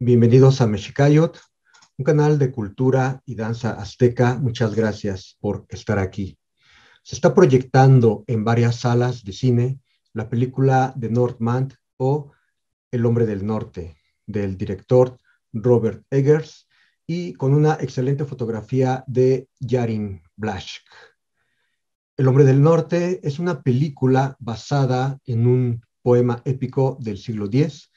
Bienvenidos a Mexicayot, un canal de cultura y danza azteca. Muchas gracias por estar aquí. Se está proyectando en varias salas de cine la película de Northman o El hombre del norte, del director Robert Eggers y con una excelente fotografía de Yarin Blaschke. El hombre del norte es una película basada en un poema épico del siglo X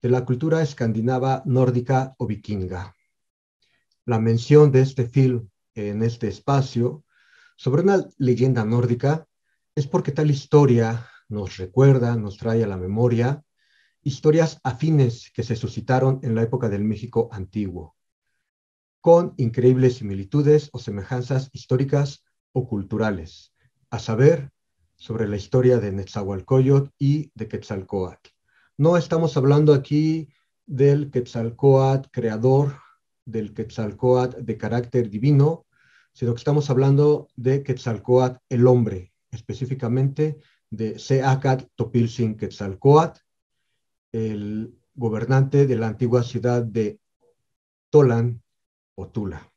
de la cultura escandinava, nórdica o vikinga. La mención de este film en este espacio sobre una leyenda nórdica es porque tal historia nos recuerda, nos trae a la memoria historias afines que se suscitaron en la época del México antiguo, con increíbles similitudes o semejanzas históricas o culturales, a saber, sobre la historia de Netzahualcóyotl y de Quetzalcóatl. No estamos hablando aquí del Quetzalcóatl creador, del Quetzalcóatl de carácter divino, sino que estamos hablando de Quetzalcóatl el hombre, específicamente de Seacatl Topiltzin Quetzalcóatl, el gobernante de la antigua ciudad de Tolan o Tula.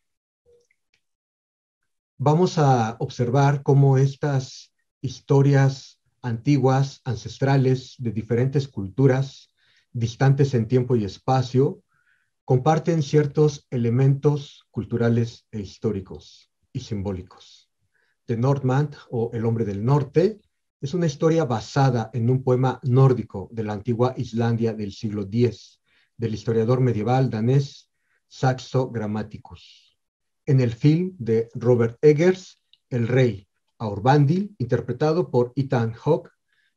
Vamos a observar cómo estas historias antiguas, ancestrales, de diferentes culturas, distantes en tiempo y espacio, comparten ciertos elementos culturales e históricos y simbólicos. The Northman, o El hombre del norte, es una historia basada en un poema nórdico de la antigua Islandia del siglo X, del historiador medieval danés Saxo Grammaticus. En el film de Robert Eggers, el rey Aurvandil, interpretado por Ethan Hawke,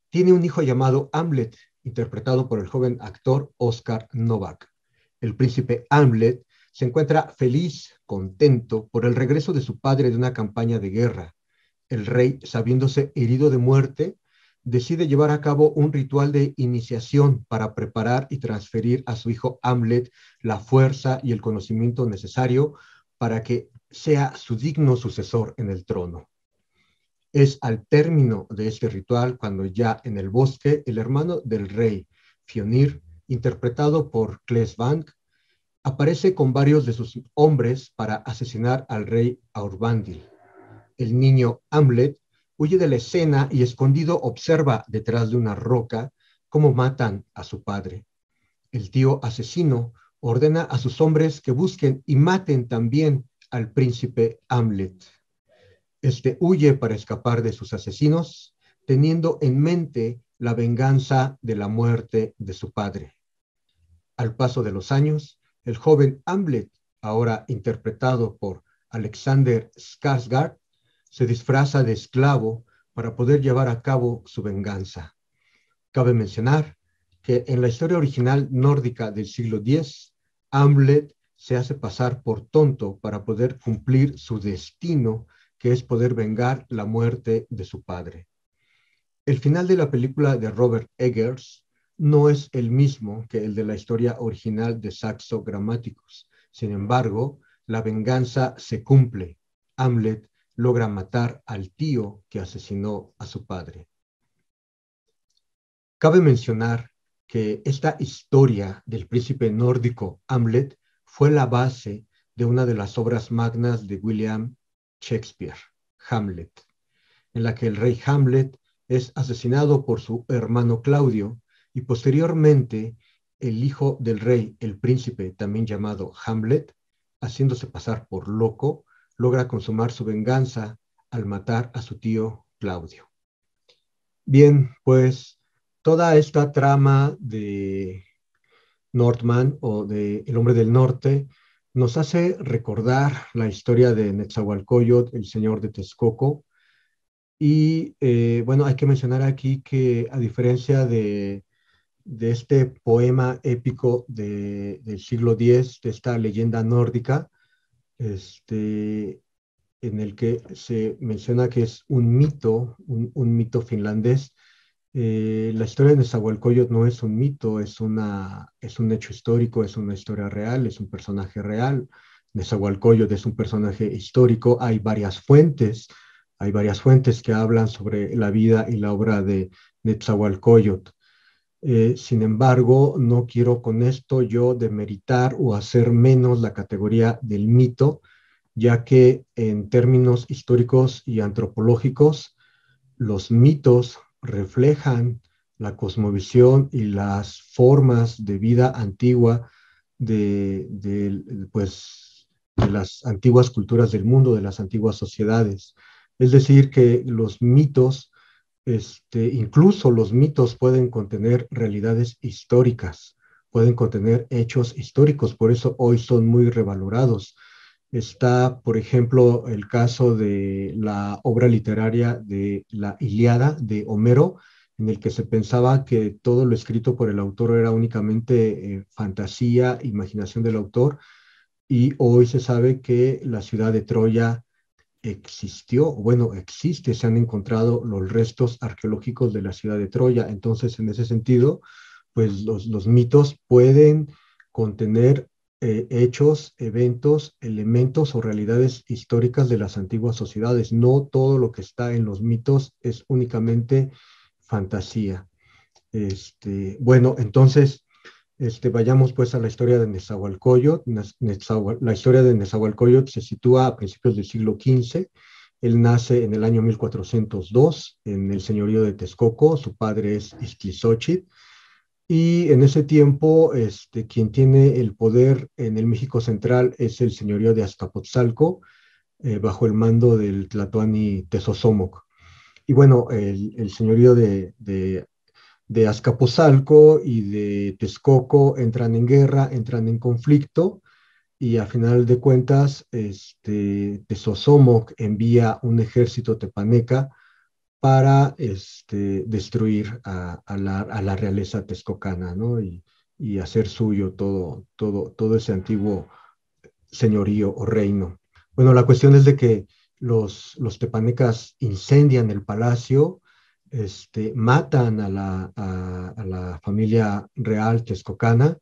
tiene un hijo llamado Hamlet, interpretado por el joven actor Oscar Novak. El príncipe Hamlet se encuentra feliz, contento por el regreso de su padre de una campaña de guerra. El rey, sabiéndose herido de muerte, decide llevar a cabo un ritual de iniciación para preparar y transferir a su hijo Hamlet la fuerza y el conocimiento necesario para que sea su digno sucesor en el trono. Es al término de este ritual cuando ya en el bosque el hermano del rey, Fionir, interpretado por Claes Bank, aparece con varios de sus hombres para asesinar al rey Aurvandil. El niño Hamlet huye de la escena y escondido observa detrás de una roca cómo matan a su padre. El tío asesino ordena a sus hombres que busquen y maten también al príncipe Hamlet. Este huye para escapar de sus asesinos, teniendo en mente la venganza de la muerte de su padre. Al paso de los años, el joven Hamlet, ahora interpretado por Alexander Skarsgård, se disfraza de esclavo para poder llevar a cabo su venganza. Cabe mencionar que en la historia original nórdica del siglo X, Hamlet se hace pasar por tonto para poder cumplir su destino, que es poder vengar la muerte de su padre. El final de la película de Robert Eggers no es el mismo que el de la historia original de Saxo Grammaticus. Sin embargo, la venganza se cumple. Hamlet logra matar al tío que asesinó a su padre. Cabe mencionar que esta historia del príncipe nórdico Hamlet fue la base de una de las obras magnas de William Shakespeare, Hamlet, en la que el rey Hamlet es asesinado por su hermano Claudio y posteriormente el hijo del rey, el príncipe también llamado Hamlet, haciéndose pasar por loco, logra consumar su venganza al matar a su tío Claudio. Bien, pues toda esta trama de Northman o de El hombre del norte nos hace recordar la historia de Netzahualcóyotl, el señor de Texcoco. Y bueno, hay que mencionar aquí que a diferencia de este poema épico del siglo X, de esta leyenda nórdica, en el que se menciona que es un mito, un mito finlandés. La historia de Nezahualcóyotl no es un mito, es un hecho histórico, es una historia real, es un personaje real. Nezahualcóyotl es un personaje histórico, hay varias fuentes que hablan sobre la vida y la obra de Nezahualcóyotl. Sin embargo, no quiero con esto yo demeritar o hacer menos la categoría del mito, ya que en términos históricos y antropológicos, los mitos reflejan la cosmovisión y las formas de vida antigua pues, de las antiguas culturas del mundo, de las antiguas sociedades. Es decir, que los mitos, incluso los mitos pueden contener realidades históricas, pueden contener hechos históricos, por eso hoy son muy revalorados. Está, por ejemplo, el caso de la obra literaria de la Ilíada de Homero, en el que se pensaba que todo lo escrito por el autor era únicamente fantasía, imaginación del autor, y hoy se sabe que la ciudad de Troya existió, bueno, existe, se han encontrado los restos arqueológicos de la ciudad de Troya. Entonces, en ese sentido, pues los mitos pueden contener hechos, eventos, elementos o realidades históricas de las antiguas sociedades. No todo lo que está en los mitos es únicamente fantasía. Bueno, entonces, vayamos pues a la historia de Nezahualcóyotl. La historia de Nezahualcóyotl se sitúa a principios del siglo XV. Él nace en el año 1402 en el señorío de Texcoco. Su padre es Ixtlilxóchitl. Y en ese tiempo, quien tiene el poder en el México central es el señorío de Azcapotzalco, bajo el mando del Tlatoani Tezozómoc. Y bueno, el señorío de Azcapotzalco y de Texcoco entran en guerra, entran en conflicto, y a final de cuentas, Tezozómoc envía un ejército tepaneca para destruir a la realeza texcocana, ¿no? Y hacer suyo todo ese antiguo señorío o reino. Bueno, la cuestión es de que los tepanecas incendian el palacio, matan a la familia real texcocana,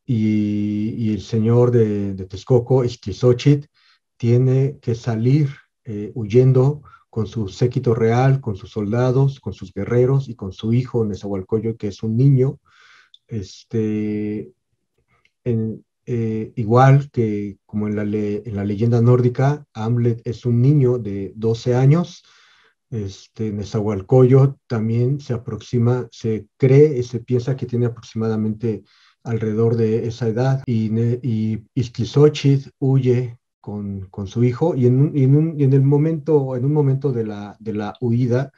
y el señor de Texcoco, Ixtlilxóchitl, tiene que salir huyendo con su séquito real, con sus soldados, con sus guerreros y con su hijo Nezahualcóyotl, que es un niño, este, igual que como en la leyenda nórdica, Hamlet es un niño de 12 años. Nezahualcóyotl también se aproxima, se cree, se piensa que tiene aproximadamente alrededor de esa edad, y Ixtlilxóchitl huye con su hijo, y en un momento de la huida,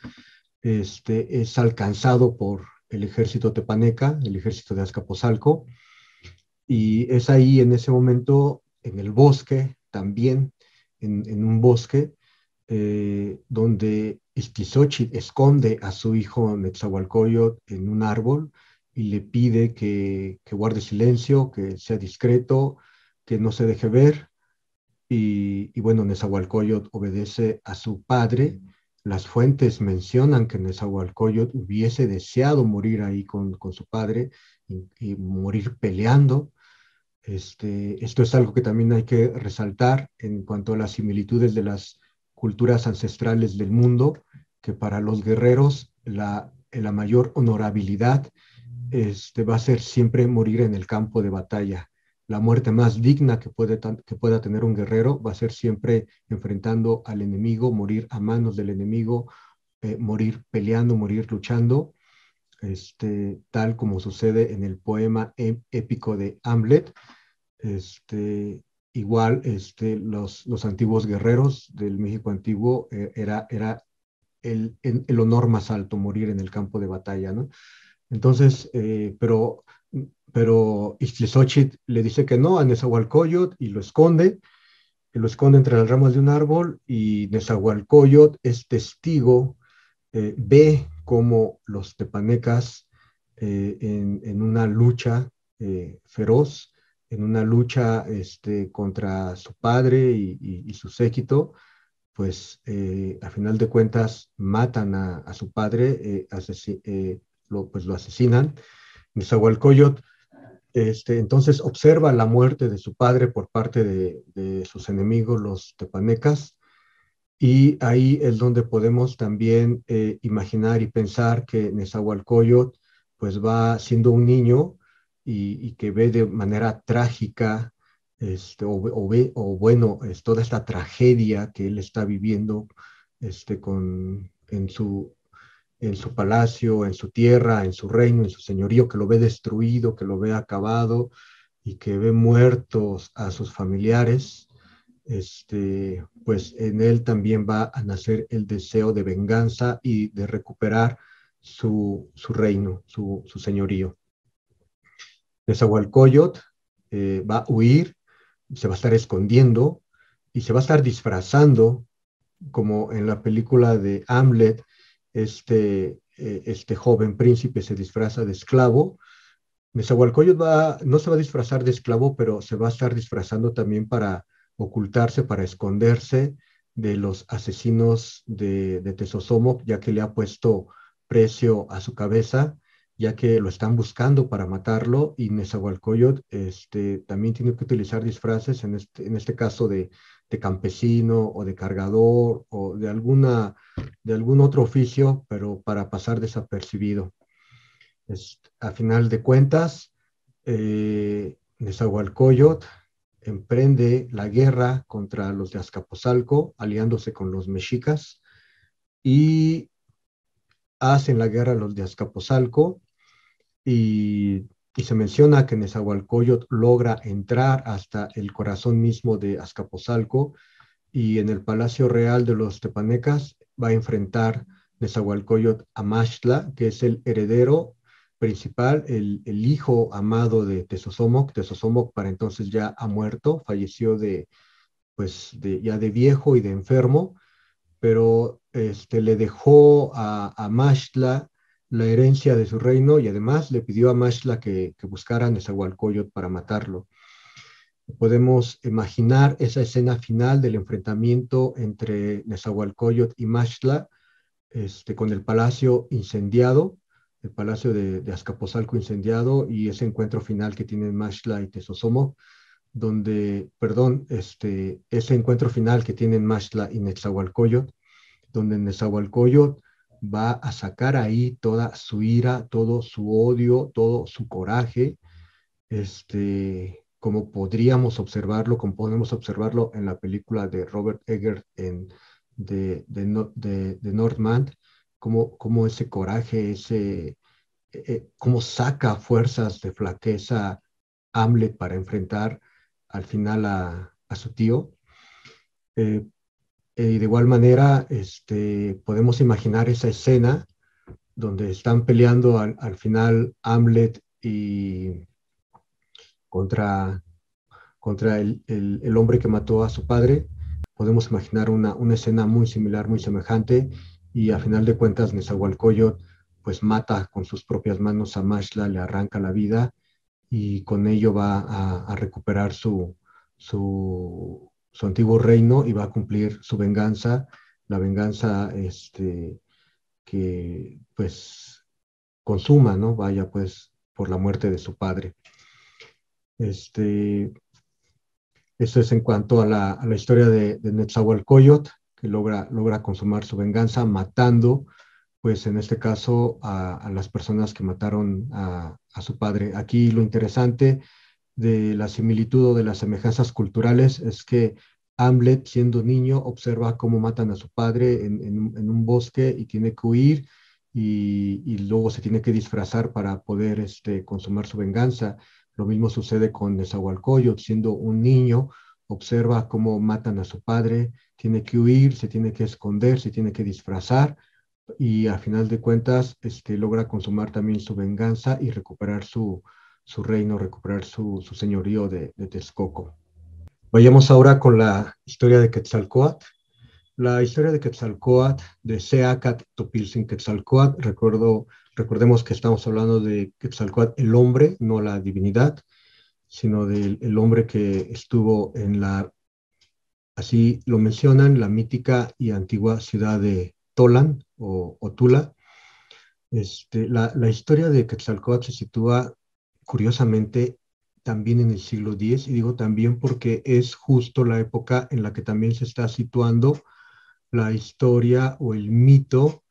es alcanzado por el ejército tepaneca, el ejército de Azcapotzalco, y es ahí en ese momento, en el bosque, también en un bosque, donde Ixtlilxóchitl esconde a su hijo Netzahualcóyotl en un árbol y le pide que guarde silencio, que sea discreto, que no se deje ver. Y bueno, Nezahualcóyotl obedece a su padre. Las fuentes mencionan que Nezahualcóyotl hubiese deseado morir ahí con su padre, y morir peleando. Esto es algo que también hay que resaltar en cuanto a las similitudes de las culturas ancestrales del mundo, que para los guerreros la mayor honorabilidad, va a ser siempre morir en el campo de batalla. La muerte más digna que pueda tener un guerrero va a ser siempre enfrentando al enemigo, morir a manos del enemigo, morir peleando, morir luchando, tal como sucede en el poema épico de Hamlet. este, Igual, los antiguos guerreros del México antiguo, era el honor más alto, morir en el campo de batalla, ¿no? Entonces, pero Ixtlilxóchitl le dice que no a Nezahualcóyotl y lo esconde entre las ramas de un árbol, y Nezahualcóyotl es testigo, ve cómo los tepanecas, en una lucha feroz, en una lucha, contra su padre y su séquito, pues a final de cuentas matan a su padre, pues lo asesinan. Nezahualcóyotl, entonces observa la muerte de su padre por parte de sus enemigos, los tepanecas, y ahí es donde podemos también imaginar y pensar que Nezahualcóyotl pues va siendo un niño y que ve de manera trágica, o bueno, es toda esta tragedia que él está viviendo en su palacio, en su tierra, en su reino, en su señorío, que lo ve destruido, que lo ve acabado y que ve muertos a sus familiares. Pues en él también va a nacer el deseo de venganza y de recuperar su reino, su señorío. Nezahualcóyotl va a huir, se va a estar escondiendo y se va a estar disfrazando, como en la película de Hamlet, este joven príncipe se disfraza de esclavo. Nezahualcóyotl no se va a disfrazar de esclavo, pero se va a estar disfrazando también para ocultarse, para esconderse de los asesinos de Tezosomoc, ya que le ha puesto precio a su cabeza, ya que lo están buscando para matarlo, y Nezahualcóyotl también tiene que utilizar disfraces, en este caso de campesino o de cargador o de algún otro oficio, pero para pasar desapercibido. A final de cuentas, Nezahualcóyotl emprende la guerra contra los de Azcapotzalco, aliándose con los mexicas, y hacen la guerra los de Azcapotzalco, y se menciona que Nezahualcóyotl logra entrar hasta el corazón mismo de Azcapotzalco, y en el Palacio Real de los Tepanecas va a enfrentar Nezahualcóyotl a Maxtla, que es el heredero principal, el hijo amado de Tezosomoc. Tezosomoc para entonces ya ha muerto, falleció ya de viejo y de enfermo, pero le dejó a Maxtla la herencia de su reino, y además le pidió a Maxtla que buscara a Nezahualcóyotl para matarlo. Podemos imaginar esa escena final del enfrentamiento entre Nezahualcóyotl y Maxtla, con el palacio incendiado, el palacio de Azcapotzalco incendiado, y ese encuentro final que tienen Maxtla y Tezosomoc, ese encuentro final que tienen Maxtla y Nezahualcóyotl, donde Nezahualcóyotl va a sacar ahí toda su ira, todo su odio, todo su coraje, como podemos observarlo en la película de Robert Eggers de Northman, como ese coraje, cómo saca fuerzas de flaqueza Hamlet para enfrentar al final a su tío. Eh, y de igual manera, podemos imaginar esa escena donde están peleando al final Hamlet y contra el hombre que mató a su padre. Podemos imaginar una escena muy similar, muy semejante, y a final de cuentas Nezahualcóyotl pues mata con sus propias manos a Maxtla, le arranca la vida, y con ello va a recuperar su antiguo reino, y va a cumplir su venganza, la venganza que pues consuma, ¿no? Vaya pues por la muerte de su padre. Eso es en cuanto a la historia de Nezahualcóyotl, que logra consumar su venganza matando, pues en este caso, a las personas que mataron a su padre. Aquí lo interesante de la similitud o de las semejanzas culturales es que Hamlet, siendo niño, observa cómo matan a su padre en un bosque, y tiene que huir, y luego se tiene que disfrazar para poder consumar su venganza. Lo mismo sucede con Nezahualcóyotl, siendo un niño, observa cómo matan a su padre, tiene que huir, se tiene que esconder, se tiene que disfrazar, y a final de cuentas logra consumar también su venganza y recuperar su reino, recuperar su señorío de Texcoco. Vayamos ahora con la historia de Quetzalcóatl. La historia de Quetzalcóatl, de Seacat Topilzin Quetzalcóatl, recordemos que estamos hablando de Quetzalcóatl, el hombre, no la divinidad, sino del el hombre que estuvo así lo mencionan, la mítica y antigua ciudad de Tolan o Tula. La historia de Quetzalcóatl se sitúa curiosamente también en el siglo X, y digo también porque es justo la época en la que también se está situando la historia o el mito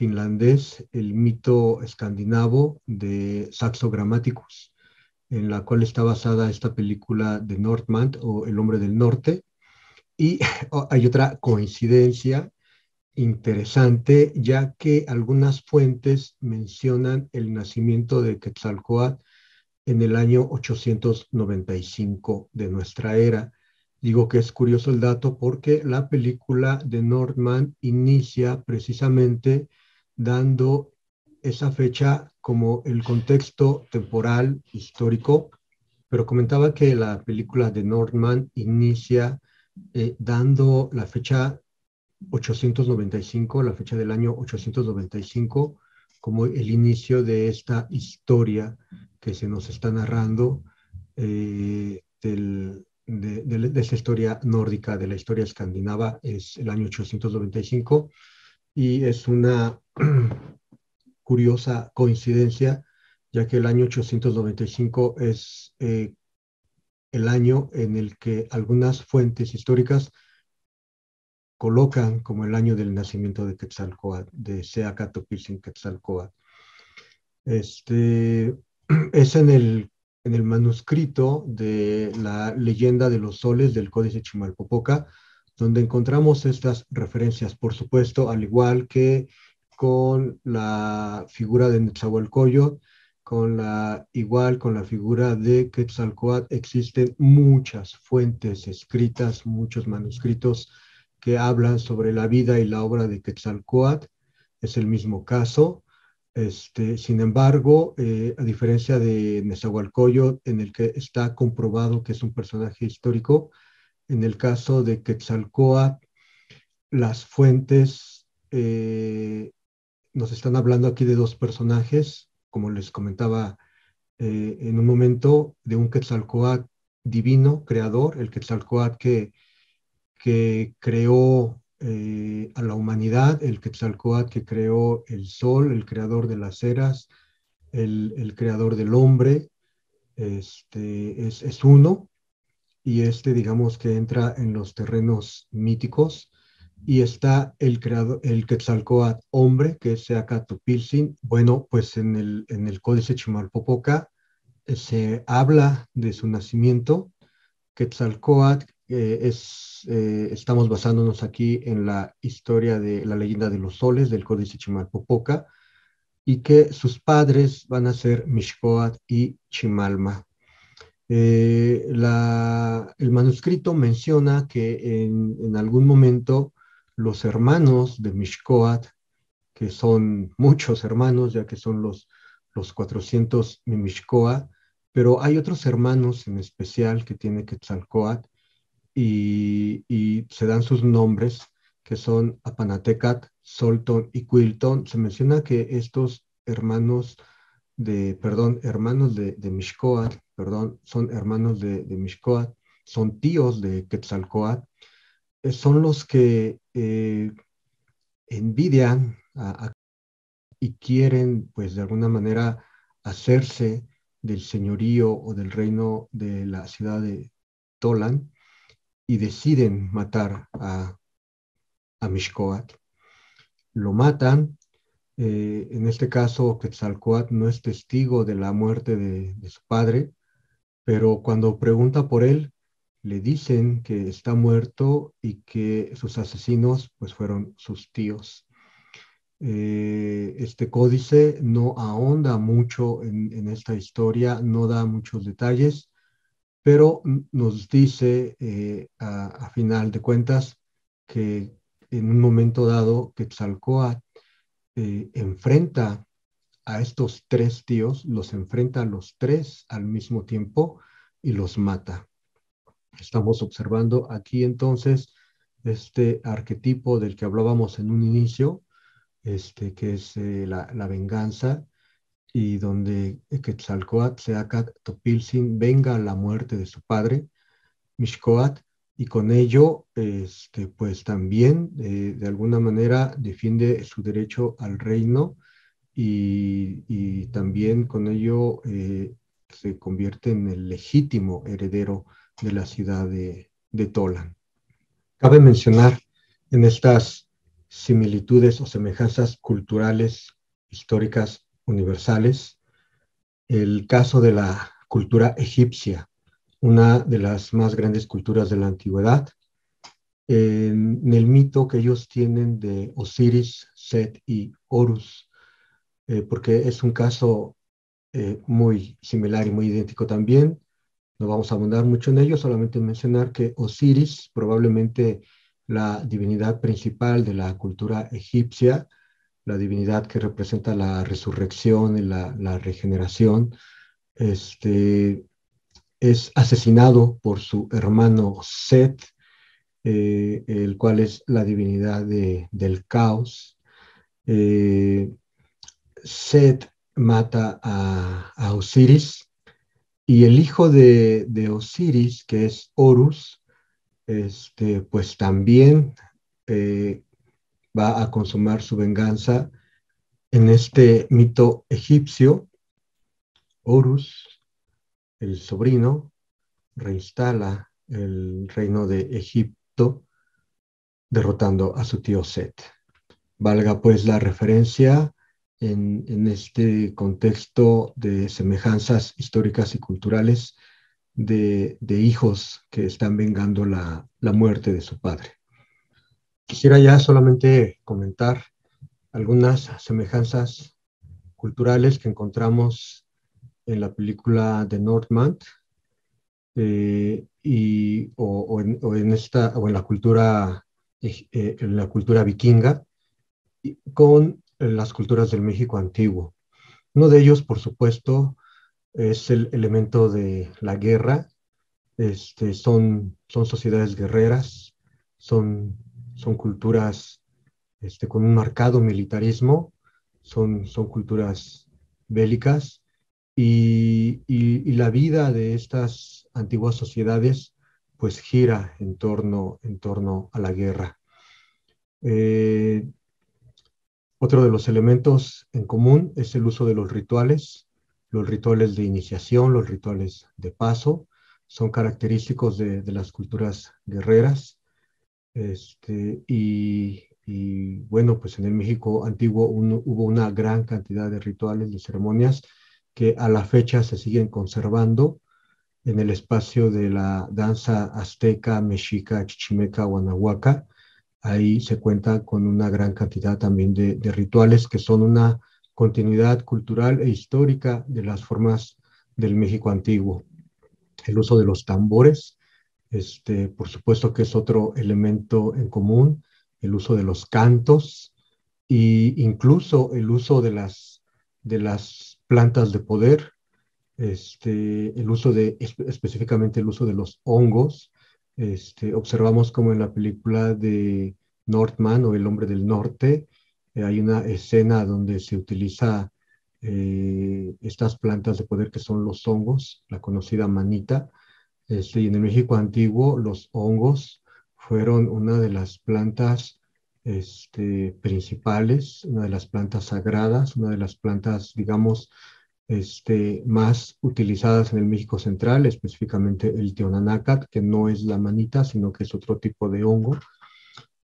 finlandés, el mito escandinavo de Saxo Grammaticus, en la cual está basada esta película de Northman o El hombre del norte. Y hay otra coincidencia interesante, ya que algunas fuentes mencionan el nacimiento de Quetzalcóatl en el año 895 de nuestra era. Digo que es curioso el dato porque la película de Northman inicia precisamente dando esa fecha como el contexto temporal histórico, pero comentaba que la película de Northman inicia dando la fecha 895, la fecha del año 895, como el inicio de esta historia que se nos está narrando de esta historia nórdica, de la historia escandinava, es el año 895 y es una curiosa coincidencia, ya que el año 895 es el año en el que algunas fuentes históricas colocan como el año del nacimiento de Quetzalcóatl, de Seacatl Quetzalcóatl. Este, es en el manuscrito de la leyenda de los soles del Códice Chimalpopoca, donde encontramos estas referencias, por supuesto, al igual que con la figura de Netzahualcóyotl, igual con la figura de Quetzalcóatl, existen muchas fuentes escritas, muchos manuscritos que hablan sobre la vida y la obra de Quetzalcóatl. Es el mismo caso. Sin embargo, a diferencia de Nezahualcóyotl, en el que está comprobado que es un personaje histórico, en el caso de Quetzalcóatl, las fuentes nos están hablando aquí de dos personajes, como les comentaba en un momento, de un Quetzalcóatl divino, creador, el Quetzalcóatl que creó a la humanidad, el Quetzalcóatl que creó el sol, el creador de las eras, el creador del hombre, es uno, y digamos que entra en los terrenos míticos, y está el creador, el Quetzalcóatl hombre, que es Seacatl. Bueno, pues en el Códice Chimalpopoca se habla de su nacimiento. Quetzalcóatl estamos basándonos aquí en la historia de la leyenda de los soles del Códice Chimalpopoca, y que sus padres van a ser Mixcoatl y Chimalma. El manuscrito menciona que en algún momento los hermanos de Mixcoatl, que son muchos hermanos, ya que son los 400 Mimixcoa, pero hay otros hermanos en especial que tiene Quetzalcóatl, y se dan sus nombres, que son Apanatecat, Solton y Quilton. Se menciona que estos hermanos de Mixcoatl, perdón, son hermanos de Mixcoatl, son tíos de Quetzalcóatl, son los que envidian y quieren, pues de alguna manera, hacerse del señorío o del reino de la ciudad de Tolan, y deciden matar a Mixcoatl. Lo matan. En este caso, Quetzalcóatl no es testigo de la muerte de su padre, pero cuando pregunta por él, le dicen que está muerto y que sus asesinos pues fueron sus tíos. Este códice no ahonda mucho en esta historia, no da muchos detalles, pero nos dice a final de cuentas que en un momento dado Quetzalcóatl enfrenta a estos tres tíos, los enfrenta a los tres al mismo tiempo y los mata. Estamos observando aquí entonces este arquetipo del que hablábamos en un inicio, que es la venganza, y donde Quetzalcóatl, Seacatl venga a la muerte de su padre, Mixcoatl, y con ello, pues también de alguna manera defiende su derecho al reino, y también con ello se convierte en el legítimo heredero de la ciudad de Tolan. Cabe mencionar en estas similitudes o semejanzas culturales, históricas, universales. El caso de la cultura egipcia, una de las más grandes culturas de la antigüedad, en el mito que ellos tienen de Osiris, Set y Horus, porque es un caso muy similar y muy idéntico también. No vamos a abundar mucho en ello, solamente mencionar que Osiris, probablemente la divinidad principal de la cultura egipcia, la divinidad que representa la resurrección y la regeneración, este, es asesinado por su hermano Set, el cual es la divinidad del caos. Eh, Set mata a Osiris y el hijo de Osiris, que es Horus, pues también eh, va a consumar su venganza. En este mito egipcio, Horus, el sobrino, reinstala el reino de Egipto, derrotando a su tío Set. Valga pues la referencia en este contexto de semejanzas históricas y culturales de hijos que están vengando la muerte de su padre. Quisiera ya solamente comentar algunas semejanzas culturales que encontramos en la película de Northman, o en la cultura vikinga, con las culturas del México antiguo. Uno de ellos, por supuesto, es el elemento de la guerra. Son sociedades guerreras, son, son culturas con un marcado militarismo, son culturas bélicas, y la vida de estas antiguas sociedades pues gira en torno a la guerra. Eh, Otro de los elementos en común es el uso de los rituales de iniciación, los rituales de paso, son característicos de las culturas guerreras. Bueno, pues en el México antiguo hubo una gran cantidad de rituales, de ceremonias que a la fecha se siguen conservando en el espacio de la danza azteca, mexica, chichimeca o anahuaca. Ahí se cuenta con una gran cantidad también de rituales que son una continuidad cultural e histórica de las formas del México antiguo. El uso de los tambores, por supuesto que es otro elemento en común, el uso de los cantos e incluso el uso de las plantas de poder, específicamente el uso de los hongos. Observamos como en la película de Northman o El Hombre del Norte, hay una escena donde se utiliza estas plantas de poder que son los hongos, la conocida manita. Y en el México antiguo, los hongos fueron una de las plantas principales, una de las plantas sagradas, una de las plantas, digamos, más utilizadas en el México central, específicamente el Teonanácat, que no es la manita, sino que es otro tipo de hongo.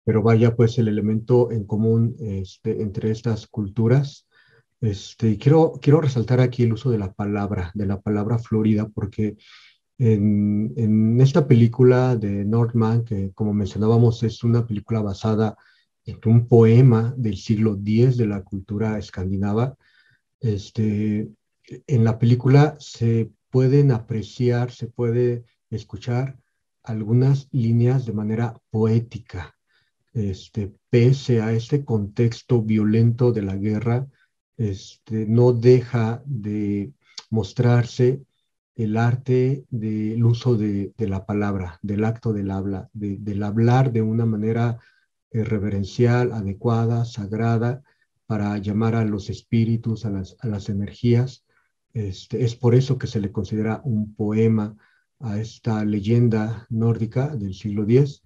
Pero vaya, pues el elemento en común entre estas culturas. Quiero resaltar aquí el uso de la palabra florida, porque en esta película de Northman, que como mencionábamos es una película basada en un poema del siglo X de la cultura escandinava, este, en la película se pueden apreciar, se puede escuchar algunas líneas de manera poética. Pese a este contexto violento de la guerra, no deja de mostrarse el arte del uso de la palabra, del acto del habla, del hablar de una manera reverencial, adecuada, sagrada, para llamar a los espíritus, a las energías. Es por eso que se le considera un poema a esta leyenda nórdica del siglo X,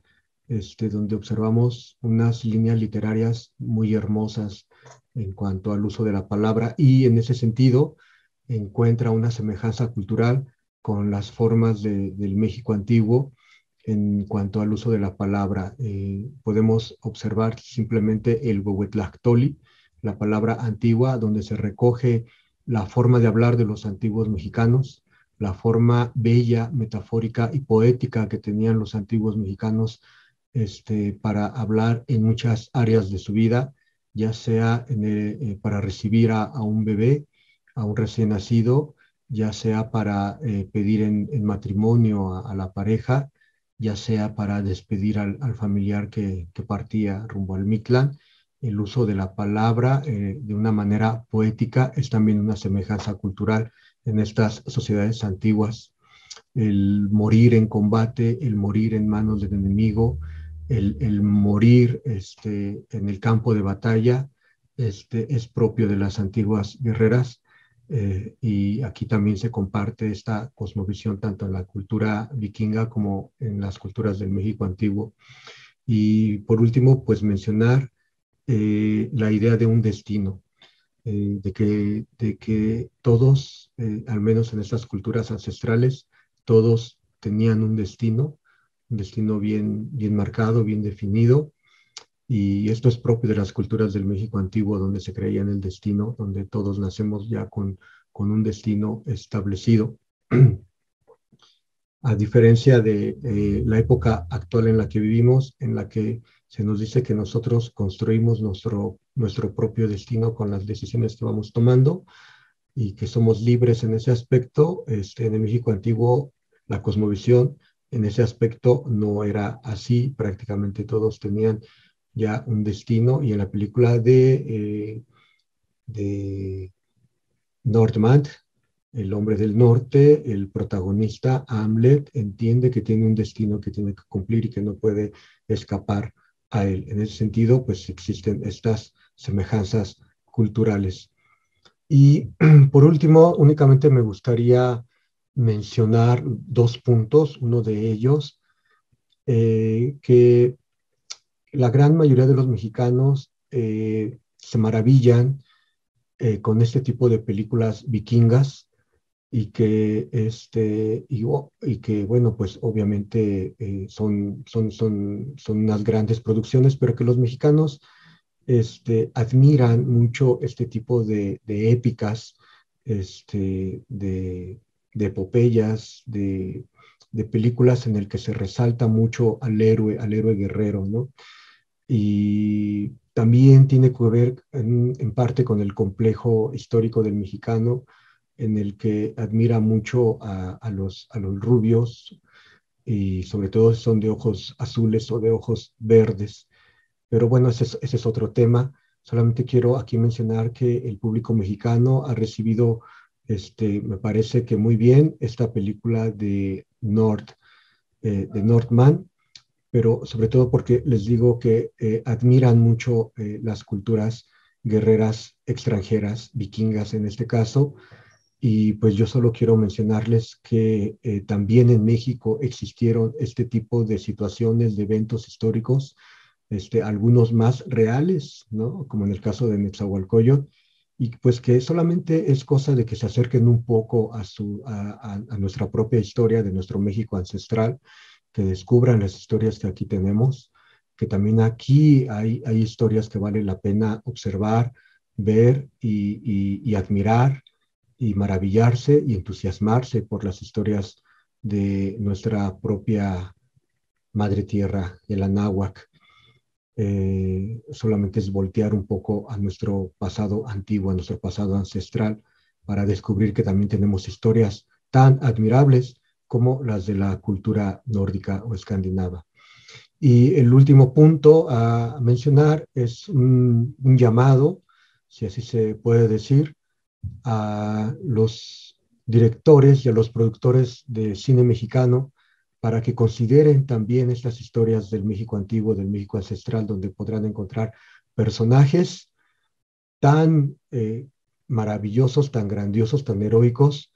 donde observamos unas líneas literarias muy hermosas en cuanto al uso de la palabra, y en ese sentido encuentra una semejanza cultural con las formas del México antiguo, en cuanto al uso de la palabra. Podemos observar simplemente el Huehuetlactoli, la palabra antigua, donde se recoge la forma de hablar de los antiguos mexicanos, la forma bella, metafórica y poética que tenían los antiguos mexicanos para hablar en muchas áreas de su vida, ya sea para recibir a un bebé, a un recién nacido, ya sea para pedir en matrimonio a la pareja, ya sea para despedir al familiar que partía rumbo al Mictlán. El uso de la palabra de una manera poética es también una semejanza cultural en estas sociedades antiguas. El morir en combate, el morir en manos del enemigo, el morir en el campo de batalla, es propio de las antiguas guerreras. Y aquí también se comparte esta cosmovisión tanto en la cultura vikinga como en las culturas del México antiguo. Y por último, pues mencionar la idea de un destino, de que todos, al menos en estas culturas ancestrales, todos tenían un destino bien, bien marcado, bien definido, y esto es propio de las culturas del México antiguo, donde se creía en el destino, donde todos nacemos ya con un destino establecido. A diferencia de la época actual en la que vivimos, en la que se nos dice que nosotros construimos nuestro propio destino con las decisiones que vamos tomando y que somos libres en ese aspecto. En el México antiguo, la cosmovisión en ese aspecto no era así, prácticamente todos tenían ya un destino, y en la película de Nordman, el hombre del norte, el protagonista, Hamlet, entiende que tiene un destino que tiene que cumplir y que no puede escapar a él. En ese sentido, pues existen estas semejanzas culturales. Y por último, únicamente me gustaría mencionar dos puntos. Uno de ellos, que la gran mayoría de los mexicanos se maravillan con este tipo de películas vikingas, y que bueno, pues obviamente son unas grandes producciones, pero que los mexicanos admiran mucho este tipo de épicas, de epopeyas, de películas en el que se resalta mucho al héroe guerrero, ¿no? Y también tiene que ver en parte con el complejo histórico del mexicano, en el que admira mucho a los rubios, y sobre todo si son de ojos azules o de ojos verdes. Pero bueno, ese es otro tema. Solamente quiero aquí mencionar que el público mexicano ha recibido, me parece que muy bien, esta película de Northman, pero sobre todo porque les digo que admiran mucho las culturas guerreras extranjeras, vikingas en este caso, y pues yo solo quiero mencionarles que también en México existieron este tipo de situaciones, de eventos históricos, algunos más reales, ¿no? Como en el caso de Netzahualcóyotl, y pues que solamente es cosa de que se acerquen un poco a nuestra propia historia de nuestro México ancestral, que descubran las historias que aquí tenemos, que también aquí hay historias que vale la pena observar, ver y admirar y maravillarse y entusiasmarse por las historias de nuestra propia madre tierra, el Anáhuac. Solamente es voltear un poco a nuestro pasado antiguo, a nuestro pasado ancestral, para descubrir que también tenemos historias tan admirables como las de la cultura nórdica o escandinava. Y el último punto a mencionar es un llamado, si así se puede decir, a los directores y a los productores de cine mexicano para que consideren también estas historias del México antiguo, del México ancestral, donde podrán encontrar personajes tan maravillosos, tan grandiosos, tan heroicos,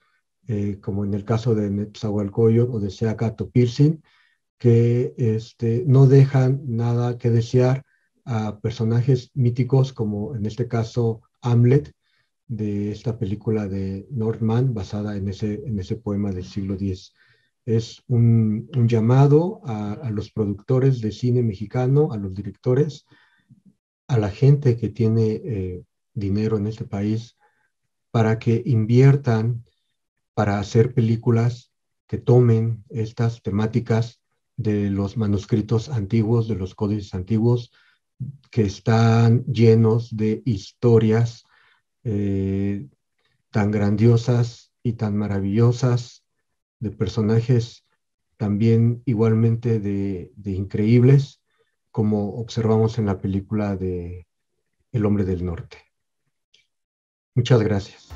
como en el caso de Netzahualcóyotl o de Seaca Topilzin, que no dejan nada que desear a personajes míticos como en este caso Hamlet, de esta película de Northman, basada en ese poema del siglo X. Es un llamado a los productores de cine mexicano, a los directores, a la gente que tiene dinero en este país, para que inviertan para hacer películas que tomen estas temáticas de los manuscritos antiguos, de los códices antiguos, que están llenos de historias eh, tan grandiosas y tan maravillosas, de personajes también igualmente de increíbles, como observamos en la película de El Hombre del Norte. Muchas gracias.